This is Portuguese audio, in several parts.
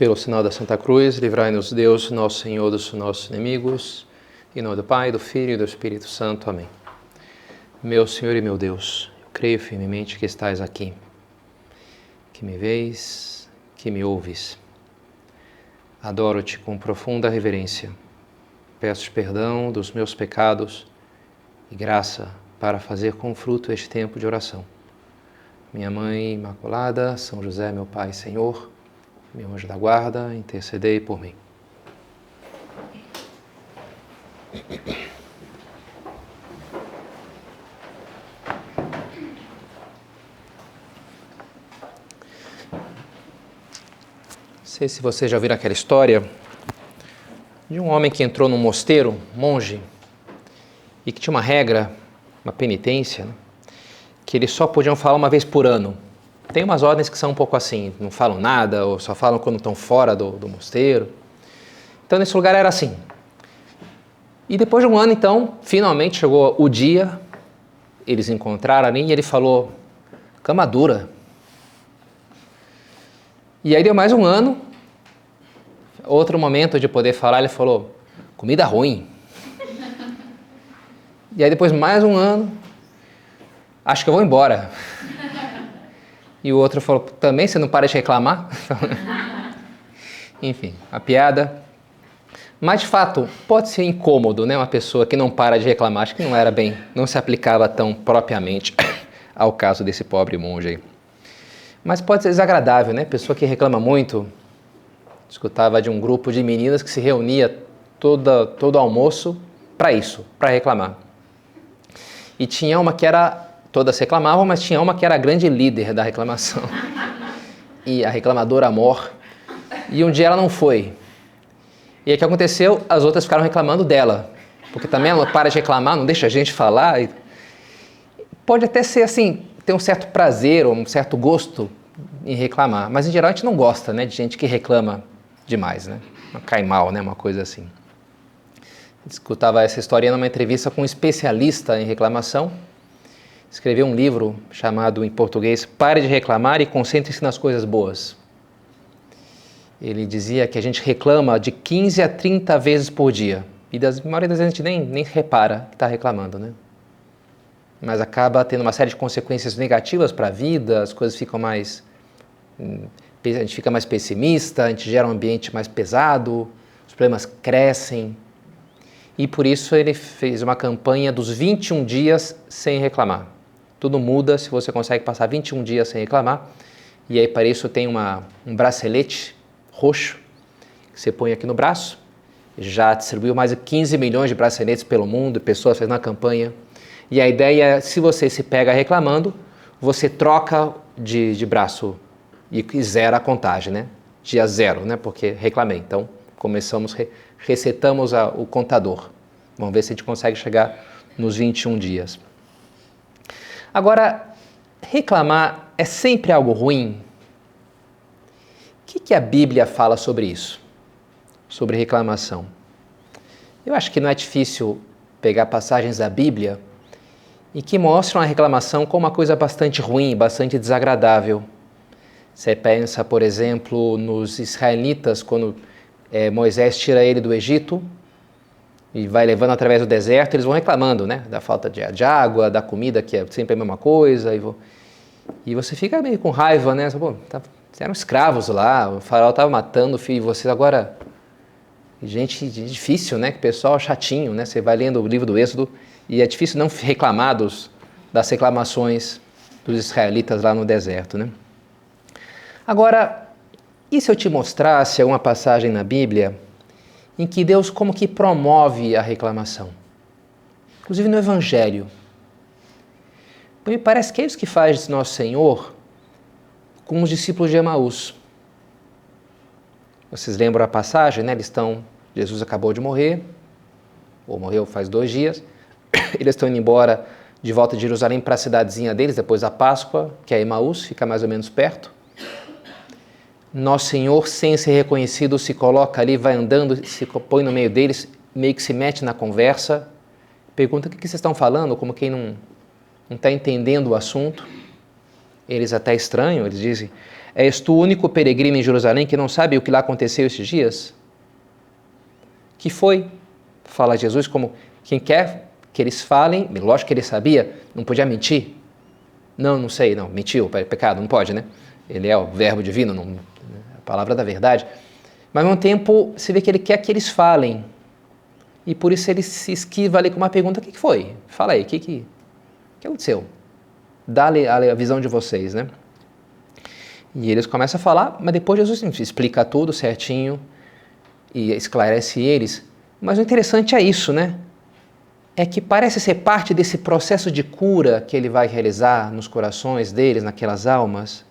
Pelo sinal da Santa Cruz, livrai-nos Deus, nosso Senhor, dos nossos inimigos. Em nome do Pai, do Filho e do Espírito Santo. Amém. Meu Senhor e meu Deus, eu creio firmemente que estais aqui, que me vês, que me ouves. Adoro-te com profunda reverência. Peço perdão dos meus pecados e graça para fazer com fruto este tempo de oração. Minha Mãe Imaculada, São José, meu Pai e Senhor, meu anjo da guarda, intercedei por mim. Não sei se vocês já viram aquela história de um homem que entrou num mosteiro, monge, e que tinha uma regra, uma penitência, né? Que eles só podiam falar uma vez por ano. Tem umas ordens que são um pouco assim, não falam nada, ou só falam quando estão fora do mosteiro. Então, nesse lugar era assim. E depois de um ano, então, finalmente chegou o dia, eles encontraram ali e ele falou, cama dura. E aí deu mais um ano, outro momento de poder falar, ele falou, comida ruim. E aí depois mais um ano, acho que eu vou embora. E o outro falou, também você não para de reclamar? Enfim, a piada. Mas de fato, pode ser incômodo, né? Uma pessoa que não para de reclamar, acho que não se aplicava tão propriamente ao caso desse pobre monge aí. Mas pode ser desagradável, né? Pessoa que reclama muito. Escutava de um grupo de meninas que se reunia todo almoço para isso, para reclamar. E tinha uma que era, todas reclamavam, mas tinha uma que era a grande líder da reclamação. E a reclamadora amor. E um dia ela não foi. E aí o que aconteceu? As outras ficaram reclamando dela. Porque também ela não para de reclamar, não deixa a gente falar. Pode até ser assim, ter um certo prazer ou um certo gosto em reclamar. Mas em geral a gente não gosta, né, de gente que reclama demais, né? Cai mal, né? Uma coisa assim. Escutava essa história numa entrevista com um especialista em reclamação. Escreveu um livro chamado, em português, Pare de Reclamar e Concentre-se nas Coisas Boas. Ele dizia que a gente reclama de 15 a 30 vezes por dia. E a maioria das vezes a gente nem repara que está reclamando, né? Mas acaba tendo uma série de consequências negativas para a vida, as coisas ficam mais... A gente fica mais pessimista, a gente gera um ambiente mais pesado, os problemas crescem. E por isso ele fez uma campanha dos 21 dias sem reclamar. Tudo muda se você consegue passar 21 dias sem reclamar. E aí para isso tem um bracelete roxo que você põe aqui no braço. Já distribuiu mais de 15 milhões de braceletes pelo mundo, pessoas fazendo a campanha. E a ideia é, se você se pega reclamando, você troca de braço e zera a contagem, né? Dia zero, né? Porque reclamei. Então, resetamos o contador. Vamos ver se a gente consegue chegar nos 21 dias. Agora, reclamar é sempre algo ruim? O que a Bíblia fala sobre isso? Sobre reclamação? Eu acho que não é difícil pegar passagens da Bíblia e que mostram a reclamação como uma coisa bastante ruim, bastante desagradável. Você pensa, por exemplo, nos israelitas, quando Moisés tira ele do Egito e vai levando através do deserto, eles vão reclamando, né? Da falta de água, da comida, que é sempre a mesma coisa. E você fica meio com raiva, né? Pô, eram escravos lá, o faraó estava matando o filho de vocês. Agora, gente difícil, né? Que pessoal chatinho, né? Você vai lendo o livro do Êxodo e é difícil não reclamar das reclamações dos israelitas lá no deserto, né? Agora, e se eu te mostrasse alguma passagem na Bíblia em que Deus como que promove a reclamação? Inclusive no Evangelho. Me parece que é isso que faz Nosso Senhor com os discípulos de Emaús. Vocês lembram a passagem, né? Jesus acabou de morrer, ou morreu faz 2 dias. Eles estão indo embora de volta de Jerusalém para a cidadezinha deles, depois da Páscoa, que é Emaús, fica mais ou menos perto. Nosso Senhor, sem ser reconhecido, se coloca ali, vai andando, se põe no meio deles, meio que se mete na conversa, pergunta o que vocês estão falando, como quem não está entendendo o assunto. Eles até estranham, eles dizem, És tu o único peregrino em Jerusalém que não sabe o que lá aconteceu esses dias? Que foi? Fala Jesus como quem quer que eles falem, lógico que ele sabia, não podia mentir. Não sei, não, mentiu, pecado, não pode, né? Ele é o verbo divino, não, a palavra da verdade. Mas ao mesmo tempo, você vê que ele quer que eles falem. E por isso ele se esquiva ali com uma pergunta, o que foi? Fala aí, o que aconteceu? Dá-lhe a visão de vocês, né? E eles começam a falar, mas depois Jesus explica tudo certinho e esclarece eles. Mas o interessante é isso, né? É que parece ser parte desse processo de cura que ele vai realizar nos corações deles, naquelas almas,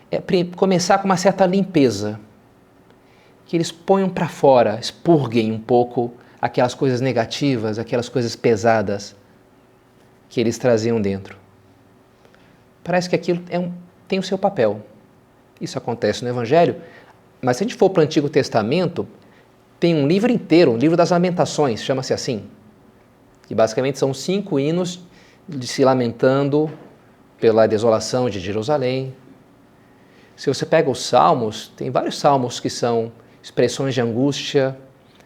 é começar com uma certa limpeza, que eles ponham para fora, expurguem um pouco aquelas coisas negativas, aquelas coisas pesadas que eles traziam dentro. Parece que aquilo tem o seu papel. Isso acontece no Evangelho, mas se a gente for para o Antigo Testamento, tem um livro inteiro, um livro das Lamentações, chama-se assim, que basicamente são 5 hinos de se lamentando pela desolação de Jerusalém. Se você pega os salmos, tem vários salmos que são expressões de angústia,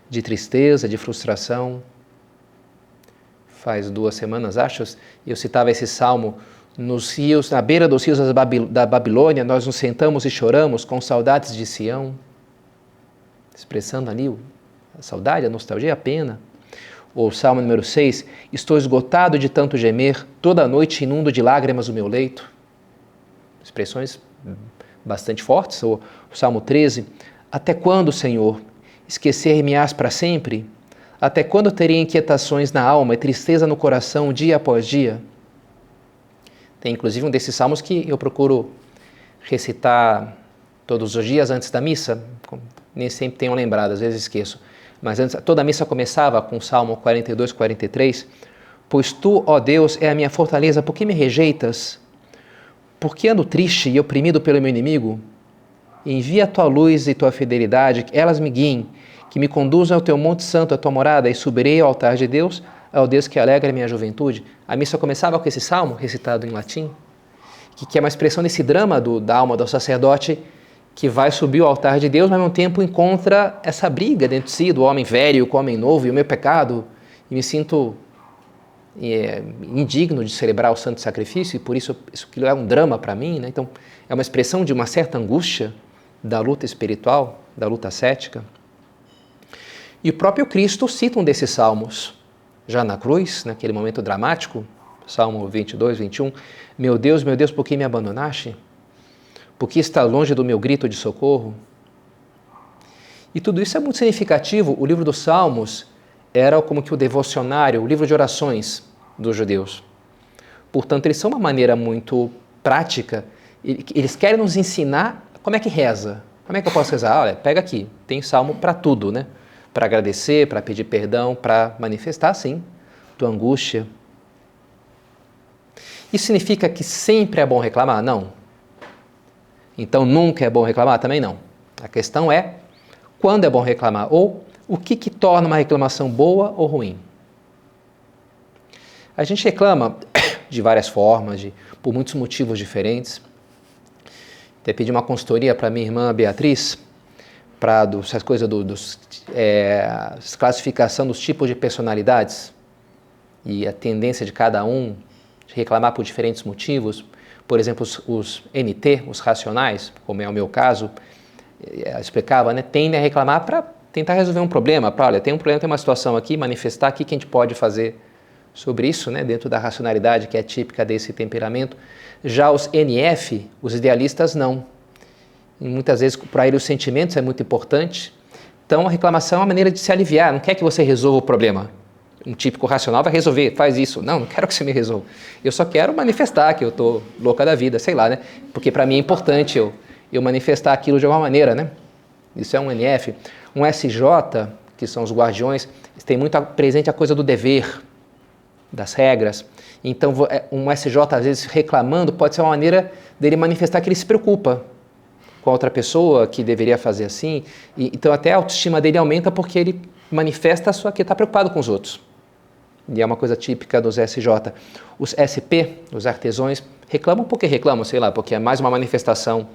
de tristeza, de frustração. Faz 2 semanas, acho, eu citava esse salmo, nos rios, na beira dos rios da Babilônia, nós nos sentamos e choramos com saudades de Sião, expressando ali a saudade, a nostalgia, a pena. Ou Salmo número 6, estou esgotado de tanto gemer, toda noite inundo de lágrimas o meu leito. Expressões bastante fortes. Ou o Salmo 13, até quando, Senhor, esquecer-me-ás para sempre? Até quando terei inquietações na alma e tristeza no coração dia após dia? Tem inclusive um desses salmos que eu procuro recitar todos os dias antes da missa, nem sempre tenho lembrado, às vezes esqueço. Mas antes, toda a missa começava com o Salmo 42, 43. Pois tu, ó Deus, é a minha fortaleza, por que me rejeitas? Por que ando triste e oprimido pelo meu inimigo? Envia a tua luz e tua fidelidade, que elas me guiem, que me conduzam ao teu monte santo, à tua morada, e subirei ao altar de Deus, ao Deus que alegra a minha juventude. A missa começava com esse salmo, recitado em latim, que é uma expressão desse drama da alma do sacerdote, que vai subir ao altar de Deus, mas ao mesmo tempo encontra essa briga dentro de si, do homem velho com o homem novo e o meu pecado, e me sinto indigno de celebrar o santo sacrifício, e por isso é um drama para mim, né? Então, é uma expressão de uma certa angústia da luta espiritual, da luta ascética. E o próprio Cristo cita um desses salmos, já na cruz, naquele momento dramático, Salmo 22, 21, meu Deus, por que me abandonaste? Por que está longe do meu grito de socorro? E tudo isso é muito significativo. O livro dos Salmos era como que o devocionário, o livro de orações dos judeus. Portanto, eles são uma maneira muito prática. Eles querem nos ensinar como é que reza. Como é que eu posso rezar? Olha, pega aqui, tem salmo para tudo, né? Para agradecer, para pedir perdão, para manifestar, sim, tua angústia. Isso significa que sempre é bom reclamar? Não. Então, nunca é bom reclamar? Também não. A questão é quando é bom reclamar ou o que torna uma reclamação boa ou ruim. A gente reclama de várias formas, por muitos motivos diferentes. Até pedi uma consultoria para minha irmã Beatriz, para essa coisa classificação dos tipos de personalidades e a tendência de cada um de reclamar por diferentes motivos. Por exemplo, os NT, os racionais, como é o meu caso, explicava, né, tendem a reclamar para tentar resolver um problema, para, olha, tem um problema, tem uma situação aqui, manifestar aqui, que a gente pode fazer sobre isso, né, dentro da racionalidade que é típica desse temperamento. Já os NF, os idealistas, não. E muitas vezes, para eles, os sentimentos é muito importante. Então, a reclamação é uma maneira de se aliviar, não quer que você resolva o problema. Um típico racional vai resolver, faz isso. Não quero que você me resolva. Eu só quero manifestar que eu estou louca da vida, sei lá, né? Porque para mim é importante eu manifestar aquilo de alguma maneira, né? Isso é um NF. Um SJ, que são os guardiões, tem muito presente a coisa do dever, das regras. Então, um SJ, às vezes, reclamando, pode ser uma maneira dele manifestar que ele se preocupa com a outra pessoa, que deveria fazer assim. Então, até a autoestima dele aumenta porque ele manifesta que está preocupado com os outros. E é uma coisa típica dos SJ. Os SP, os artesões, reclamam porque reclamam, sei lá, porque é mais uma manifestação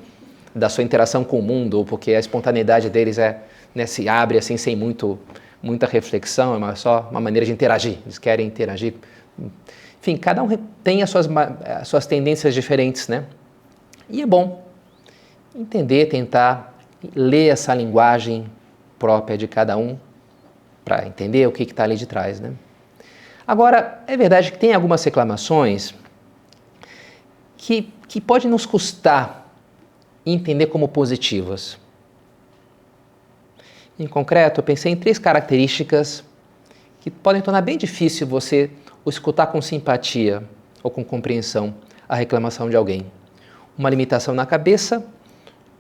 da sua interação com o mundo, ou porque a espontaneidade deles né, se abre assim sem muita reflexão, é só uma maneira de interagir, eles querem interagir. Enfim, cada um tem as suas tendências diferentes, né? E é bom entender, tentar ler essa linguagem própria de cada um para entender o que está ali de trás, né? Agora, é verdade que tem algumas reclamações que pode nos custar entender como positivas. Em concreto, eu pensei em 3 características que podem tornar bem difícil você escutar com simpatia ou com compreensão a reclamação de alguém. Uma limitação na cabeça,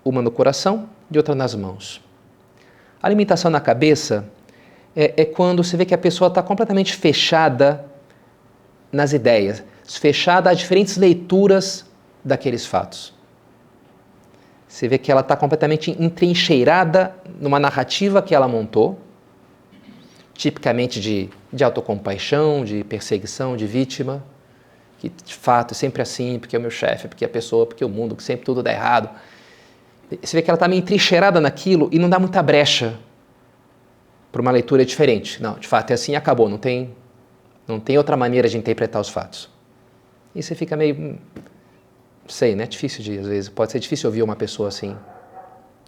uma no coração e outra nas mãos. A limitação na cabeça é quando você vê que a pessoa está completamente fechada nas ideias, fechada a diferentes leituras daqueles fatos. Você vê que ela está completamente entrincheirada numa narrativa que ela montou, tipicamente de autocompaixão, de perseguição, de vítima, que de fato é sempre assim, porque é o meu chefe, porque é a pessoa, porque é o mundo, que sempre tudo dá errado. Você vê que ela está meio entrincheirada naquilo e não dá muita brecha para uma leitura diferente. Não, de fato é assim e acabou, não tem outra maneira de interpretar os fatos. E você fica meio, não sei, né? Difícil às vezes, pode ser difícil ouvir uma pessoa assim,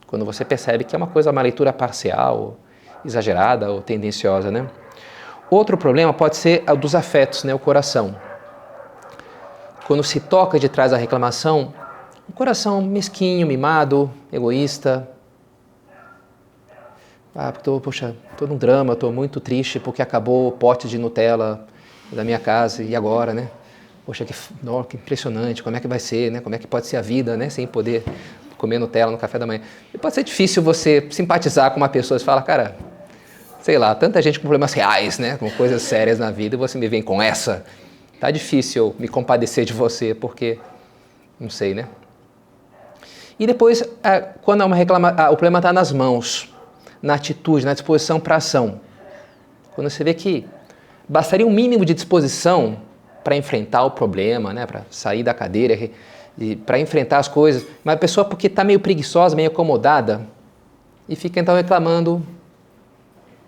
quando você percebe que é uma leitura parcial, ou exagerada ou tendenciosa, né? Outro problema pode ser o dos afetos, né? O coração. Quando se toca de trás da reclamação, um coração mesquinho, mimado, egoísta. Estou num drama, estou muito triste porque acabou o pote de Nutella da minha casa e agora, né? Poxa, que impressionante, como é que vai ser, né? Como é que pode ser a vida, né? Sem poder comer Nutella no café da manhã. E pode ser difícil você simpatizar com uma pessoa e falar, cara, sei lá, tanta gente com problemas reais, né? Com coisas sérias na vida e você me vem com essa. Tá difícil me compadecer de você porque, não sei, né? E depois, quando é o problema está nas mãos, na atitude, na disposição para ação. Quando você vê que bastaria um mínimo de disposição para enfrentar o problema, né, para sair da cadeira e para enfrentar as coisas, mas a pessoa porque está meio preguiçosa, meio acomodada e fica então reclamando.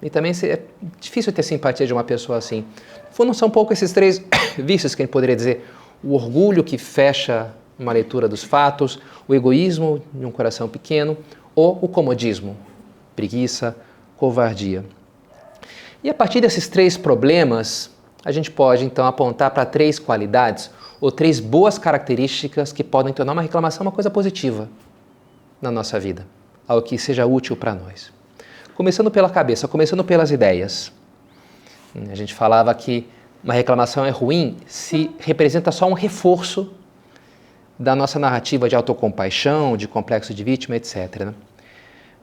E também é difícil ter simpatia de uma pessoa assim. Não são um pouco esses 3 vícios que a gente poderia dizer: o orgulho que fecha uma leitura dos fatos, o egoísmo de um coração pequeno ou o comodismo, preguiça, covardia. E a partir desses 3 problemas, a gente pode então apontar para 3 qualidades ou 3 boas características que podem tornar uma reclamação uma coisa positiva na nossa vida, algo que seja útil para nós. Começando pela cabeça, começando pelas ideias. A gente falava que uma reclamação é ruim se representa só um reforço da nossa narrativa de autocompaixão, de complexo de vítima, etc.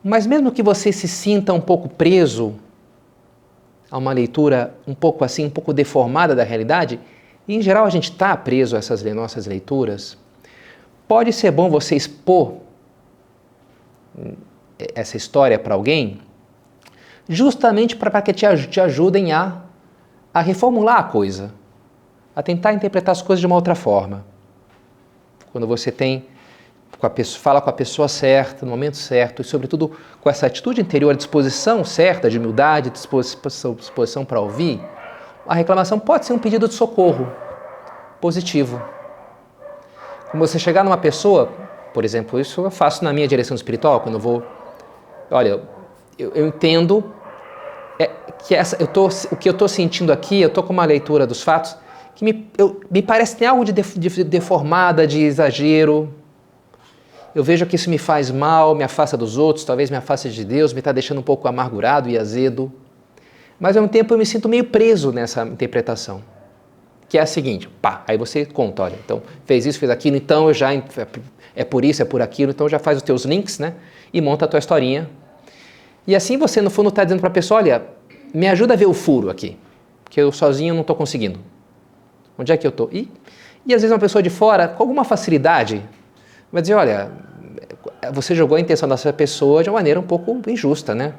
Mas mesmo que você se sinta um pouco preso a uma leitura um pouco assim, um pouco deformada da realidade, e em geral a gente está preso a essas nossas leituras, pode ser bom você expor essa história para alguém, justamente para que te ajudem a reformular a coisa, a tentar interpretar as coisas de uma outra forma. Quando você fala com a pessoa certa, no momento certo, e sobretudo com essa atitude interior, disposição certa, de humildade, disposição para ouvir, a reclamação pode ser um pedido de socorro positivo. Quando você chegar numa pessoa, por exemplo, isso eu faço na minha direção espiritual, quando eu vou, olha, eu entendo que o que eu estou sentindo aqui, eu estou com uma leitura dos fatos que me parece que tem algo de deformada, de exagero. Eu vejo que isso me faz mal, me afasta dos outros, talvez me afaste de Deus, me está deixando um pouco amargurado e azedo. Mas ao mesmo tempo eu me sinto meio preso nessa interpretação, que é a seguinte, aí você conta, olha, então fez isso, fez aquilo, então eu já, é por isso, é por aquilo, então já faz os teus links, né, e monta a tua historinha. E assim você, no fundo, está dizendo para a pessoa, olha, me ajuda a ver o furo aqui, porque eu sozinho não estou conseguindo. Onde é que eu estou? E às vezes uma pessoa de fora, com alguma facilidade, vai dizer, olha, você jogou a intenção dessa pessoa de uma maneira um pouco injusta, né?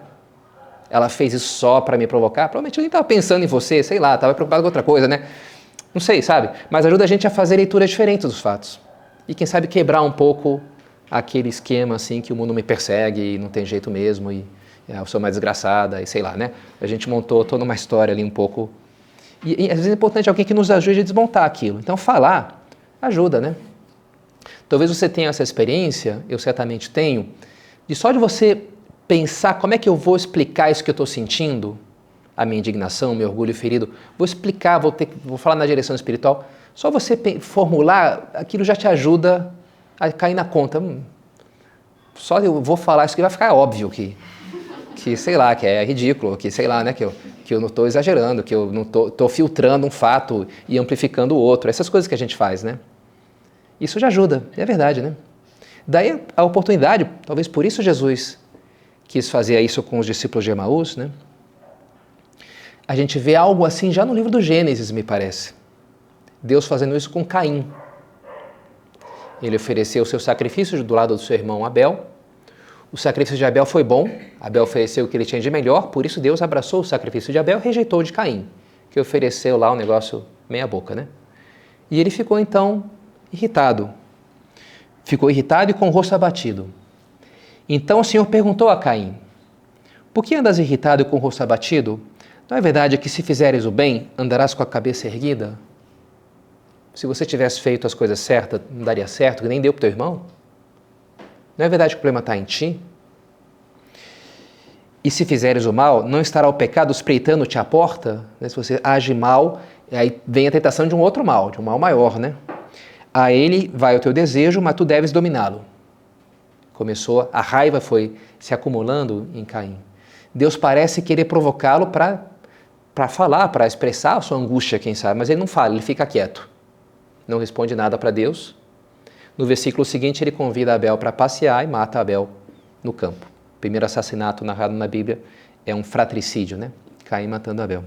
Ela fez isso só para me provocar, provavelmente eu nem estava pensando em você, sei lá, estava preocupado com outra coisa, né? Não sei, sabe? Mas ajuda a gente a fazer leituras diferentes dos fatos. E quem sabe quebrar um pouco aquele esquema assim que o mundo me persegue e não tem jeito mesmo e eu sou mais desgraçada e sei lá, né? A gente montou toda uma história ali um pouco. E às vezes é importante alguém que nos ajude a desmontar aquilo. Então falar ajuda, né? Talvez você tenha essa experiência, eu certamente tenho, de só de você pensar como é que eu vou explicar isso que eu estou sentindo, a minha indignação, meu orgulho ferido, vou explicar, vou falar na direção espiritual, só você formular, aquilo já te ajuda a cair na conta. Só eu vou falar isso que vai ficar óbvio que sei lá, que é ridículo, que sei lá, né, que eu não estou exagerando, que eu não estou filtrando um fato e amplificando o outro, essas coisas que a gente faz, né? Isso já ajuda, é verdade, né? Daí a oportunidade, talvez por isso Jesus quis fazer isso com os discípulos de Emaús, né? A gente vê algo assim já no livro do Gênesis, me parece. Deus fazendo isso com Caim. Ele ofereceu o seu sacrifício do lado do seu irmão Abel. O sacrifício de Abel foi bom, Abel ofereceu o que ele tinha de melhor, por isso Deus abraçou o sacrifício de Abel e rejeitou o de Caim, que ofereceu lá um negócio meia boca, né? E ele ficou então irritado. Ficou irritado e com o rosto abatido. Então o Senhor perguntou a Caim: por que andas irritado e com o rosto abatido? Não é verdade que se fizeres o bem, andarás com a cabeça erguida? Se você tivesse feito as coisas certas, não daria certo, que nem deu para o teu irmão? Não é verdade que o problema está em ti? E se fizeres o mal, não estará o pecado espreitando-te à porta? Se você age mal, aí vem a tentação de um outro mal, de um mal maior, né? A ele vai o teu desejo, mas tu deves dominá-lo. A raiva foi se acumulando em Caim. Deus parece querer provocá-lo para falar, para expressar a sua angústia, quem sabe, mas ele não fala, ele fica quieto. Não responde nada para Deus. No versículo seguinte, ele convida Abel para passear e mata Abel no campo. O primeiro assassinato narrado na Bíblia é um fratricídio, né? Caim matando Abel.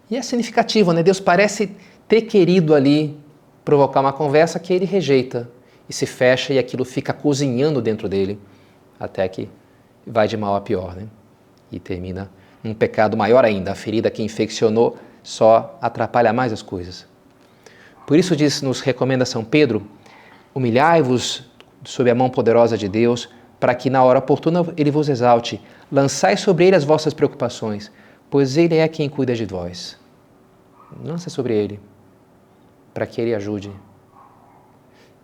E é significativo, né? Deus parece ter querido ali provocar uma conversa que ele rejeita e se fecha e aquilo fica cozinhando dentro dele até que vai de mal a pior, né? E termina num pecado maior ainda. A ferida que infeccionou só atrapalha mais as coisas. Por isso nos recomenda São Pedro: humilhai-vos sob a mão poderosa de Deus, para que na hora oportuna Ele vos exalte. Lançai sobre Ele as vossas preocupações, pois Ele é quem cuida de vós. Lança sobre Ele, para que Ele ajude.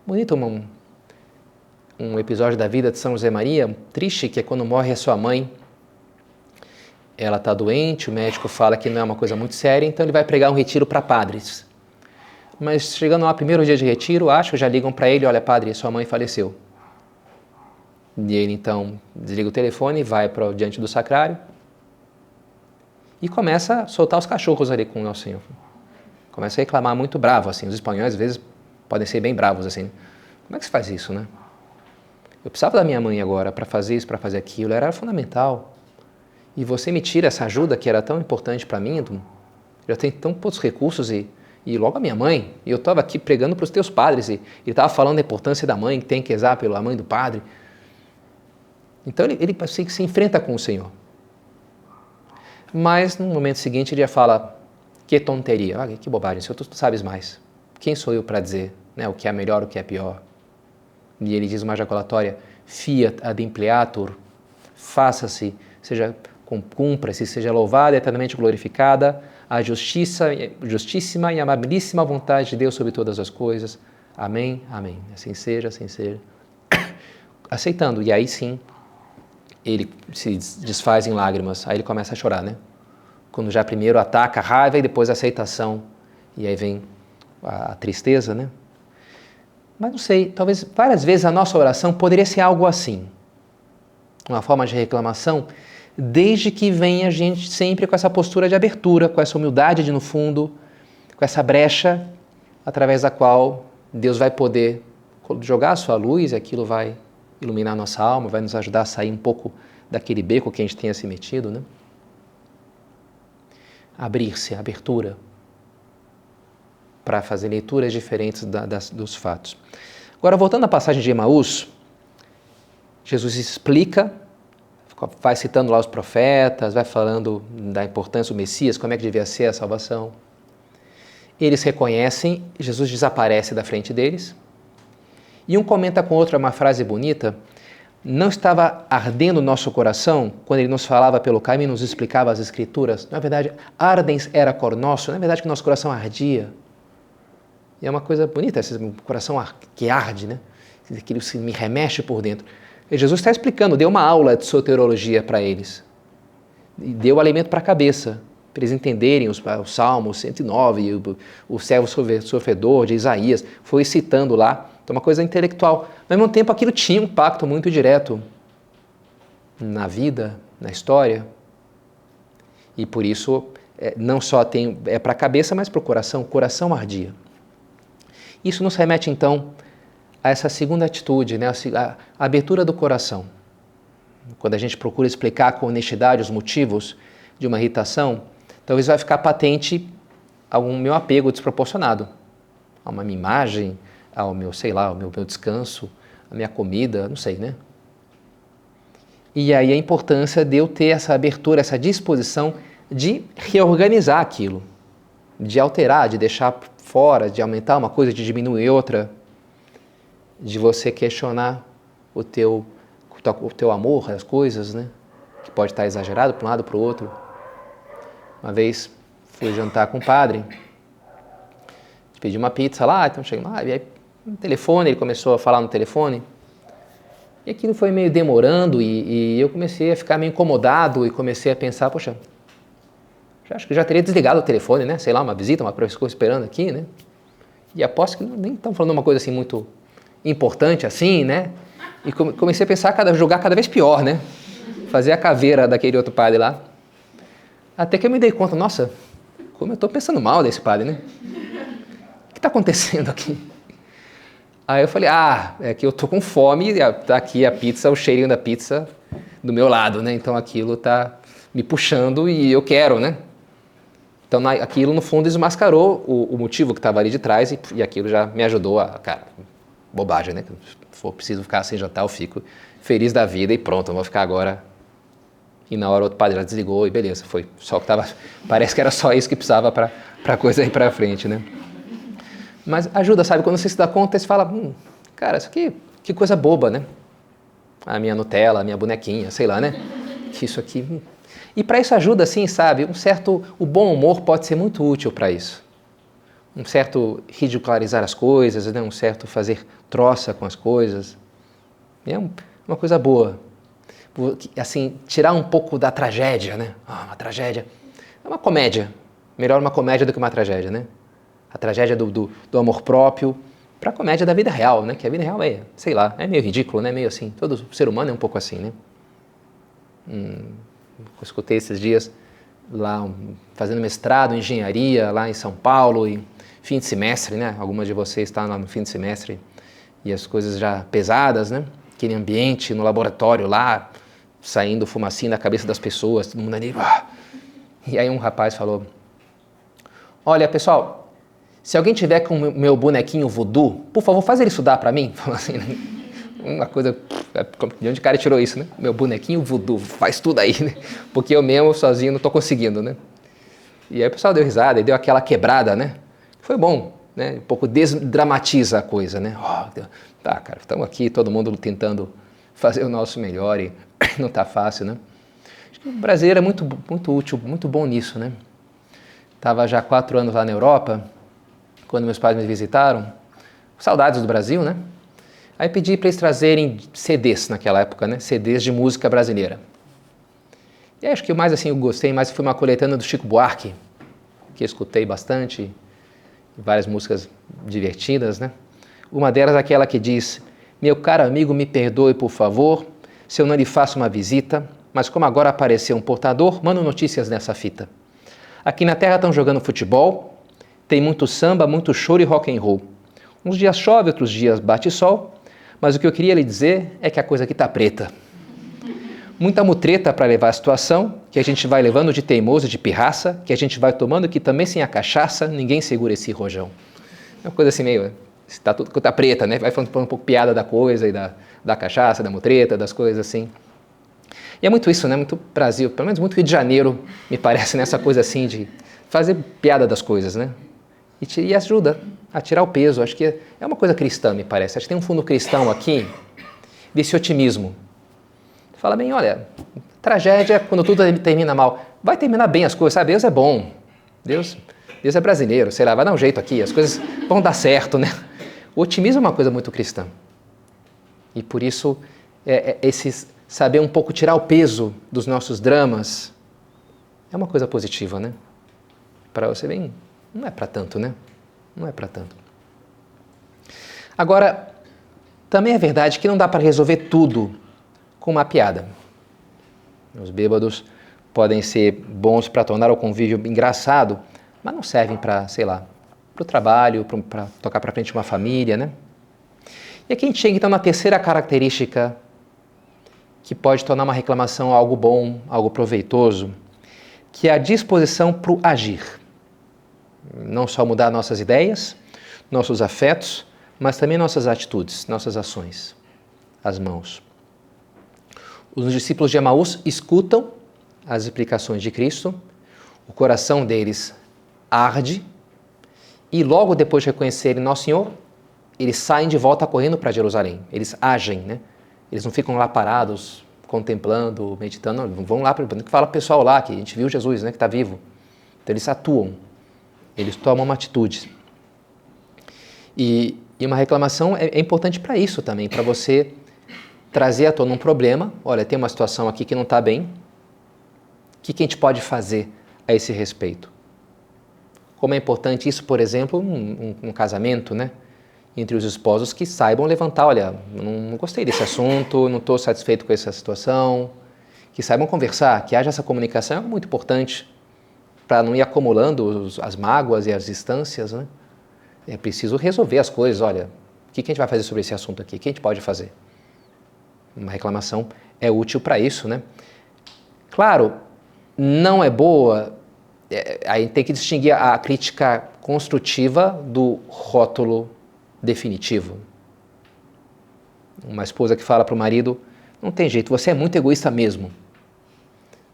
Bonito um episódio da vida de São José Maria, triste, que é quando morre a sua mãe. Ela está doente, o médico fala que não é uma coisa muito séria, então ele vai pregar um retiro para padres. Mas chegando lá, primeiro dia de retiro, já ligam para ele: olha, padre, sua mãe faleceu. E ele então desliga o telefone, vai para diante do sacrário e começa a soltar os cachorros ali com o Nosso Senhor. Começa a reclamar muito bravo, assim. Os espanhóis às vezes podem ser bem bravos, assim. Como é que se faz isso, né? Eu precisava da minha mãe agora para fazer isso, para fazer aquilo, era fundamental. E você me tira essa ajuda que era tão importante para mim, já tem tão poucos recursos e logo a minha mãe, e eu estava aqui pregando para os teus padres, e ele estava falando da importância da mãe, que tem que rezar pela mãe do padre. Então ele se enfrenta com o Senhor. Mas no momento seguinte ele já fala: que tonteria, que bobagem, Senhor, tu sabes mais. Quem sou eu para dizer, né, o que é melhor, o que é pior? E ele diz uma ejaculatória: fiat ad impleatur, faça-se, cumpra-se, seja louvada e eternamente glorificada a justíssima e amabilíssima vontade de Deus sobre todas as coisas. Amém, amém. Assim seja, assim seja. Aceitando, e aí sim, ele se desfaz em lágrimas, aí ele começa a chorar, né? Quando já primeiro ataca a raiva e depois a aceitação, e aí vem a tristeza, né? Mas não sei, talvez várias vezes a nossa oração poderia ser algo assim, uma forma de reclamação, desde que venha a gente sempre com essa postura de abertura, com essa humildade de no fundo, com essa brecha através da qual Deus vai poder jogar a sua luz e aquilo vai iluminar a nossa alma, vai nos ajudar a sair um pouco daquele beco que a gente tenha se metido, né? Abrir-se, abertura, para fazer leituras diferentes dos fatos. Agora, voltando à passagem de Emaús, Jesus explica, vai citando lá os profetas, vai falando da importância do Messias, como é que devia ser a salvação. Eles reconhecem, Jesus desaparece da frente deles, E um comenta com o outro, é uma frase bonita: não estava ardendo o nosso coração quando ele nos falava pelo caminho e nos explicava as Escrituras? Na verdade, ardens era cor nosso, na verdade que nosso coração ardia. E é uma coisa bonita, esse coração que arde, né? Aquilo que me remexe por dentro. E Jesus está explicando, deu uma aula de soteriologia para eles. E deu alimento para a cabeça, para eles entenderem os Salmos 109, o servo sofredor de Isaías, foi citando lá. Então, uma coisa intelectual. Mas, ao mesmo tempo, aquilo tinha um impacto muito direto na vida, na história. E, por isso, não só é para a cabeça, mas para o coração. O coração ardia. Isso nos remete, então, a essa segunda atitude, né? A abertura do coração. Quando a gente procura explicar com honestidade os motivos de uma irritação, talvez vai ficar patente algum meu apego desproporcionado a uma minha imagem, ao meu, sei lá, ao meu descanso, a minha comida, não sei, né? E aí a importância de eu ter essa abertura, essa disposição de reorganizar aquilo, de alterar, de deixar fora, de aumentar uma coisa, de diminuir outra, de você questionar o teu amor às coisas, né? Que pode estar exagerado para um lado, para o outro. Uma vez fui jantar com o padre, pedi uma pizza lá, então cheguei lá, e aí no telefone, ele começou a falar no telefone, e aquilo foi meio demorando, e eu comecei a ficar meio incomodado, e comecei a pensar, poxa, acho que já teria desligado o telefone, né? Sei lá, uma visita, uma pessoa esperando aqui, né? E aposto que nem estão falando uma coisa assim muito importante assim, né? E comecei a pensar, jogar cada vez pior, né? Fazer a caveira daquele outro padre lá. Até que eu me dei conta, nossa, como eu estou pensando mal desse padre, né? O que está acontecendo aqui? Aí eu falei, é que eu estou com fome e está aqui a pizza, o cheirinho da pizza do meu lado, né? Então aquilo está me puxando e eu quero, né? Então aquilo no fundo desmascarou o motivo que estava ali de trás e aquilo já me ajudou cara, bobagem, né? Se for preciso ficar sem jantar, eu fico feliz da vida e pronto, eu vou ficar agora. E na hora o outro padre já desligou e beleza, foi só que estava. Parece que era só isso que precisava para a coisa ir para frente, né? Mas ajuda, sabe? Quando você se dá conta, você fala, cara, isso aqui, que coisa boba, né? A minha Nutella, a minha bonequinha, sei lá, né? Que isso aqui. E para isso ajuda, assim, sabe? O bom humor pode ser muito útil para isso. Um certo ridicularizar as coisas, né? Um certo fazer troça com as coisas. É uma coisa boa. Assim, tirar um pouco da tragédia, né? Uma tragédia. É uma comédia. Melhor uma comédia do que uma tragédia, né? A tragédia do amor próprio para a comédia da vida real, né? Que a vida real é, sei lá, é meio ridículo, né? Meio assim. Todo ser humano é um pouco assim, né? Eu escutei esses dias lá, fazendo mestrado em engenharia lá em São Paulo e fim de semestre, né? Algumas de vocês estão lá no fim de semestre e as coisas já pesadas, né? Aquele ambiente no laboratório lá, saindo fumacinha da cabeça das pessoas, todo mundo ali. E aí um rapaz falou, olha pessoal, se alguém tiver com o meu bonequinho voodoo, por favor, faz ele estudar para mim. Falou assim, né? Uma coisa, de onde o cara tirou isso, né? Meu bonequinho voodoo, faz tudo aí, né? Porque eu mesmo sozinho não estou conseguindo, né? E aí o pessoal deu risada e deu aquela quebrada, né? Foi bom, né? Um pouco desdramatiza a coisa, né? Tá, cara, estamos aqui, todo mundo tentando fazer o nosso melhor e não está fácil, né? Acho que o brasileiro é muito, muito útil, muito bom nisso, né? Estava já 4 anos lá na Europa, quando meus pais me visitaram, saudades do Brasil, né? Aí pedi para eles trazerem CDs naquela época, né? CDs de música brasileira. E acho que o mais assim eu gostei mais foi uma coletânea do Chico Buarque, que eu escutei bastante, várias músicas divertidas, né? Uma delas é aquela que diz, meu caro amigo, me perdoe por favor, se eu não lhe faço uma visita, mas como agora apareceu um portador, mando notícias nessa fita. Aqui na terra estão jogando futebol, tem muito samba, muito choro e rock and roll. Uns dias chove, outros dias bate sol, mas o que eu queria lhe dizer é que a coisa aqui tá preta. Muita mutreta para levar a situação, que a gente vai levando de teimoso, de pirraça, que a gente vai tomando, que também sem a cachaça, ninguém segura esse rojão. É uma coisa assim meio, tá preta, né? Vai falando um pouco piada da coisa e da cachaça, da mutreta, das coisas assim. E é muito isso, né? Muito Brasil, pelo menos muito Rio de Janeiro, me parece, nessa coisa assim de fazer piada das coisas, né? e ajuda a tirar o peso. Acho que é uma coisa cristã, me parece. Acho que tem um fundo cristão aqui, desse otimismo. Fala bem, olha, tragédia, quando tudo termina mal, vai terminar bem as coisas, sabe? Deus é bom, Deus é brasileiro, sei lá, vai dar um jeito aqui, as coisas vão dar certo, né? O otimismo é uma coisa muito cristã. E por isso, saber um pouco tirar o peso dos nossos dramas é uma coisa positiva, né? Para você bem, não é para tanto, né? Não é para tanto. Agora, também é verdade que não dá para resolver tudo com uma piada. Os bêbados podem ser bons para tornar o convívio engraçado, mas não servem para, sei lá, para o trabalho, para tocar para frente uma família, né? E aqui a gente chega então na terceira característica que pode tornar uma reclamação algo bom, algo proveitoso, que é a disposição para o agir. Não só mudar nossas ideias, nossos afetos, mas também nossas atitudes, nossas ações, as mãos. Os discípulos de Emaús escutam as explicações de Cristo, o coração deles arde e logo depois de reconhecerem Nosso Senhor, eles saem de volta correndo para Jerusalém. Eles agem, né? Eles não ficam lá parados, contemplando, meditando, não, vão lá, que fala o pessoal lá, que a gente viu Jesus, né, que está vivo. Então eles atuam, eles tomam uma atitude. E uma reclamação é importante para isso também, para você trazer à tona um problema. Olha, tem uma situação aqui que não está bem. O que a gente pode fazer a esse respeito? Como é importante isso, por exemplo, num casamento, né? Entre os esposos que saibam levantar, olha, não gostei desse assunto, não estou satisfeito com essa situação, que saibam conversar, que haja essa comunicação é muito importante para não ir acumulando as mágoas e as distâncias, né? É preciso resolver as coisas, olha, o que a gente vai fazer sobre esse assunto aqui, o que a gente pode fazer? Uma reclamação é útil para isso, né? Claro, não é boa, aí tem que distinguir a crítica construtiva do rótulo definitivo. Uma esposa que fala para o marido, não tem jeito, você é muito egoísta mesmo.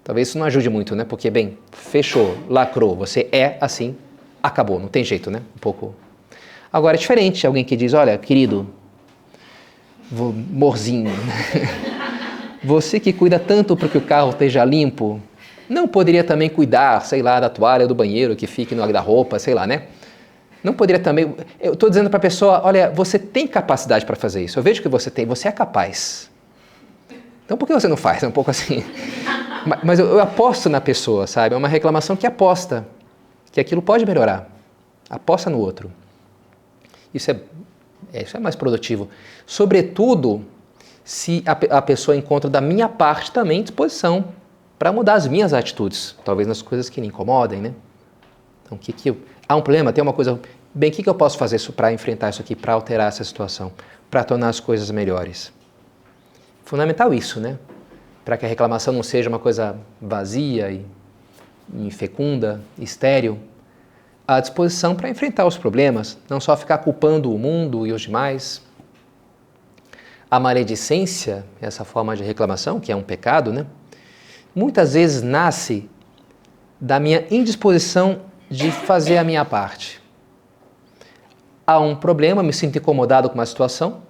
Talvez isso não ajude muito, né? Porque, bem, fechou, lacrou, você é assim, acabou, não tem jeito, né? Um pouco. Agora é diferente, alguém que diz, olha, querido, amorzinho, você que cuida tanto para que o carro esteja limpo, não poderia também cuidar, sei lá, da toalha do banheiro que fique no guarda-roupa, sei lá, né? Não poderia também... Eu estou dizendo para a pessoa, olha, você tem capacidade para fazer isso. Eu vejo que você tem, você é capaz. Então por que você não faz? É um pouco assim. Mas eu aposto na pessoa, sabe? É uma reclamação que aposta, que aquilo pode melhorar. Aposta no outro. Isso é mais produtivo. Sobretudo, se a pessoa encontra da minha parte também disposição para mudar as minhas atitudes. Talvez nas coisas que me incomodem, né? Então, há um problema, tem uma coisa... Bem, o que eu posso fazer para enfrentar isso aqui, para alterar essa situação, para tornar as coisas melhores? Fundamental isso, né? Para que a reclamação não seja uma coisa vazia e infecunda, estéril. A disposição para enfrentar os problemas, não só ficar culpando o mundo e os demais. A maledicência, essa forma de reclamação, que é um pecado, né? Muitas vezes nasce da minha indisposição de fazer a minha parte. Há um problema, me sinto incomodado com uma situação,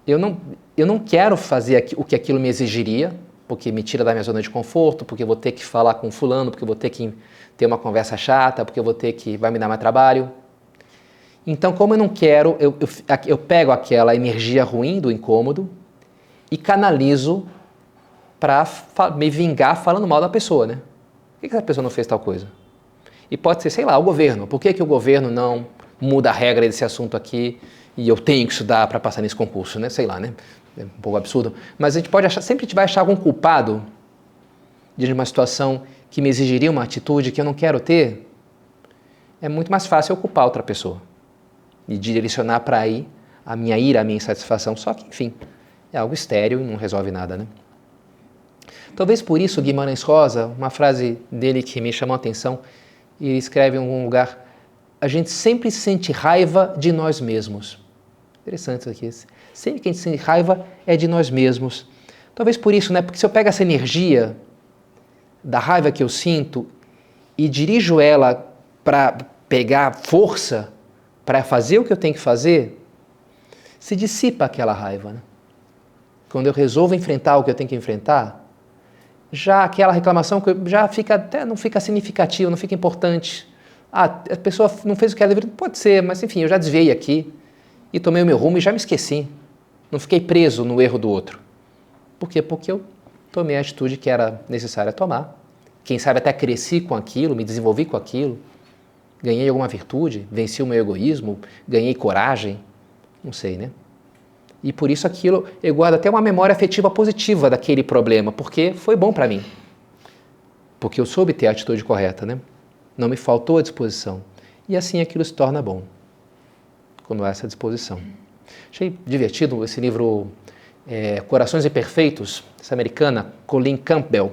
eu não quero fazer o que aquilo me exigiria, porque me tira da minha zona de conforto, porque eu vou ter que falar com fulano, porque eu vou ter que ter uma conversa chata, porque eu vou ter que... vai me dar mais trabalho. Então, como eu não quero, eu pego aquela energia ruim do incômodo e canalizo para me vingar falando mal da pessoa, né? Por que essa pessoa não fez tal coisa? E pode ser, sei lá, o governo. Por que o governo não muda a regra desse assunto aqui e eu tenho que estudar para passar nesse concurso, né? Sei lá, né? É um pouco absurdo. Mas a gente pode achar, sempre a gente vai achar algum culpado de uma situação que me exigiria uma atitude que eu não quero ter. É muito mais fácil eu culpar outra pessoa e direcionar para aí a minha ira, a minha insatisfação. Só que, enfim, é algo estéril e não resolve nada, né? Talvez por isso Guimarães Rosa, uma frase dele que me chamou a atenção, ele escreve em algum lugar, a gente sempre sente raiva de nós mesmos. Interessante isso aqui. Sempre que a gente sente raiva é de nós mesmos. Talvez por isso, né? Porque se eu pego essa energia da raiva que eu sinto e dirijo ela para pegar força para fazer o que eu tenho que fazer, se dissipa aquela raiva, né? Quando eu resolvo enfrentar o que eu tenho que enfrentar, já aquela reclamação já fica, até não fica significativa, não fica importante. Ah, a pessoa não fez o que ela deveria, pode ser, mas enfim, eu já desviei aqui e tomei o meu rumo e já me esqueci. Não fiquei preso no erro do outro. Por quê? Porque eu tomei a atitude que era necessária tomar. Quem sabe até cresci com aquilo, me desenvolvi com aquilo, ganhei alguma virtude, venci o meu egoísmo, ganhei coragem, não sei, né? E por isso aquilo, eu guardo até uma memória afetiva positiva daquele problema, porque foi bom para mim. Porque eu soube ter a atitude correta, né? Não me faltou a disposição. E assim aquilo se torna bom, quando há essa disposição. Achei divertido esse livro Corações Imperfeitos, essa americana, Colleen Campbell.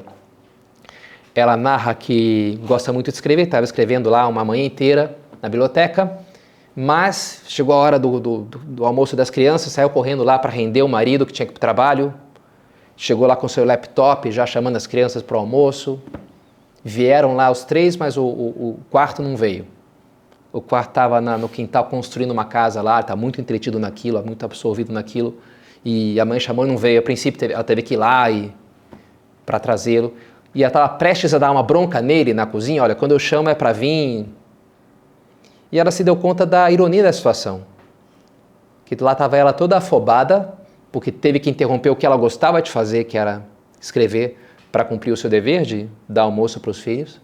Ela narra que gosta muito de escrever, estava escrevendo lá uma manhã inteira na biblioteca, mas chegou a hora do almoço das crianças, saiu correndo lá para render o marido que tinha que ir para o trabalho, chegou lá com seu laptop, já chamando as crianças para o almoço. Vieram lá os três, mas o quarto não veio. O quarto estava no quintal construindo uma casa lá, está muito entretido naquilo, muito absorvido naquilo, e a mãe chamou e não veio. A princípio ela teve que ir lá para trazê-lo, e ela estava prestes a dar uma bronca nele na cozinha, olha, quando eu chamo é para vir. E ela se deu conta da ironia da situação, que lá estava ela toda afobada, porque teve que interromper o que ela gostava de fazer, que era escrever, para cumprir o seu dever de dar almoço para os filhos,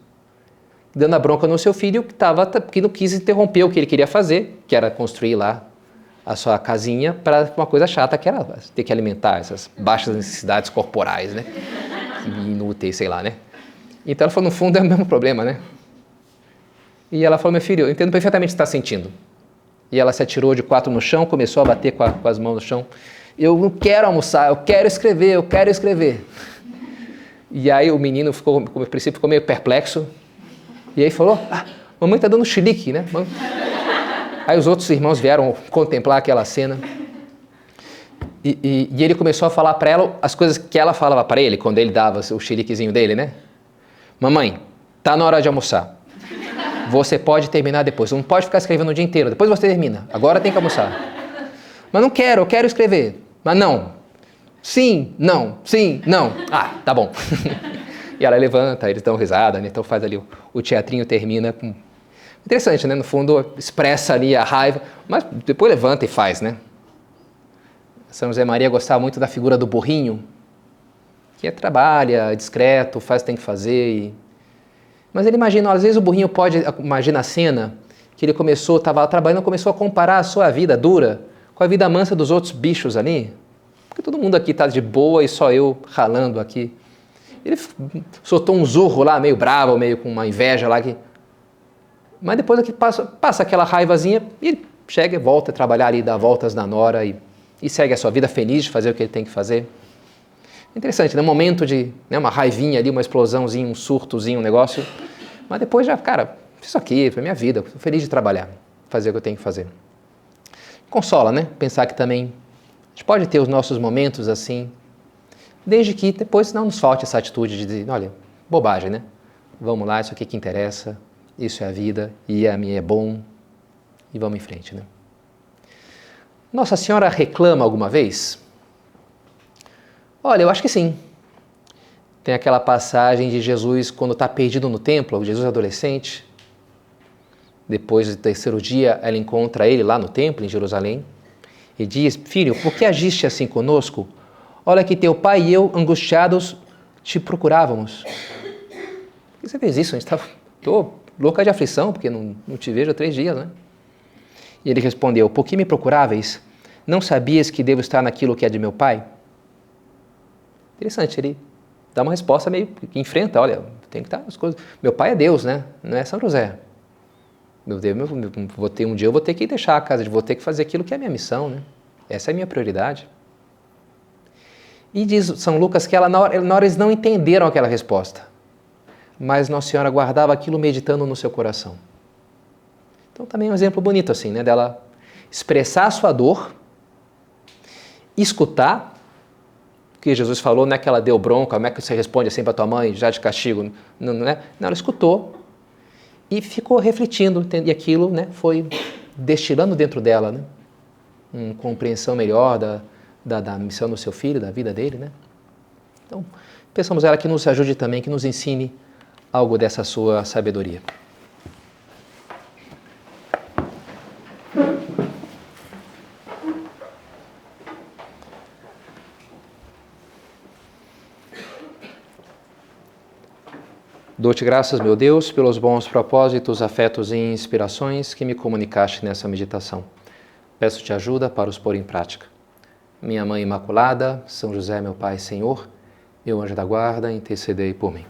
dando a bronca no seu filho que não quis interromper o que ele queria fazer, que era construir lá a sua casinha, para uma coisa chata, que era ter que alimentar essas baixas necessidades corporais, né? Inúteis, sei lá, né? Então ela falou, no fundo é o mesmo problema, né? E ela falou, meu filho, eu entendo perfeitamente o que você está sentindo. E ela se atirou de quatro no chão, começou a bater com as mãos no chão. Eu não quero almoçar, eu quero escrever, eu quero escrever. E aí o menino no princípio ficou meio perplexo. E aí falou, mamãe está dando chilique, né? Aí os outros irmãos vieram contemplar aquela cena. E ele começou a falar para ela as coisas que ela falava para ele, quando ele dava o chiliquezinho dele, né? Mamãe, tá na hora de almoçar. Você pode terminar depois. Você não pode ficar escrevendo o dia inteiro. Depois você termina. Agora tem que almoçar. Mas não quero, eu quero escrever. Mas não. Sim, não, sim, não. Ah, tá bom. E ela levanta, eles dão risada, né? Então faz ali o teatrinho, termina com... Interessante, né? No fundo, expressa ali a raiva, mas depois levanta e faz, né? São José Maria gostava muito da figura do burrinho, que trabalha, é discreto, faz o que tem que fazer. Mas ele imagina, às vezes o burrinho imagina a cena que ele estava trabalhando, começou a comparar a sua vida dura com a vida mansa dos outros bichos ali. Porque todo mundo aqui está de boa e só eu ralando aqui. Ele soltou um zurro lá, meio bravo, meio com uma inveja lá. Mas depois aqui passa aquela raivazinha e ele chega e volta a trabalhar ali, dá voltas na nora e segue a sua vida feliz de fazer o que ele tem que fazer. Interessante, né? Um momento de uma raivinha ali, uma explosãozinha, um surtozinho, um negócio. Mas depois já, cara, isso aqui foi minha vida, estou feliz de trabalhar, fazer o que eu tenho que fazer. Consola, né? Pensar que também a gente pode ter os nossos momentos assim, desde que depois não nos falte essa atitude de dizer, olha, bobagem, né? Vamos lá, isso aqui que interessa, isso é a vida, e a minha é bom, e vamos em frente, né? Nossa Senhora reclama alguma vez? Olha, eu acho que sim. Tem aquela passagem de Jesus quando está perdido no templo, Jesus adolescente. Depois do terceiro dia, ela encontra ele lá no templo, em Jerusalém, e diz, filho, por que agiste assim conosco? Olha que teu pai e eu, angustiados, te procurávamos. Por que você fez isso? Estou louca de aflição, porque não te vejo há 3 dias, né? E ele respondeu, por que me procuráveis? Não sabias que devo estar naquilo que é de meu pai? Interessante, ele dá uma resposta meio que enfrenta, olha, tem que estar as coisas. Meu pai é Deus, né? Não é São José. Um dia eu vou ter que deixar a casa, vou ter que fazer aquilo que é a minha missão, né? Essa é a minha prioridade. E diz São Lucas que na hora eles não entenderam aquela resposta, mas Nossa Senhora guardava aquilo meditando no seu coração. Então também é um exemplo bonito assim, né? Dela expressar a sua dor, escutar, que Jesus falou, não é que ela deu bronca, como é que você responde assim para tua mãe, já de castigo, não é? Não, ela escutou e ficou refletindo, e aquilo, né, foi destilando dentro dela, né, uma compreensão melhor da missão do seu filho, da vida dele, né. Então, pensamos ela que nos ajude também, que nos ensine algo dessa sua sabedoria. Dou-te graças, meu Deus, pelos bons propósitos, afetos e inspirações que me comunicaste nessa meditação. Peço-te ajuda para os pôr em prática. Minha Mãe Imaculada, São José, meu Pai e Senhor, meu anjo da guarda, intercedei por mim.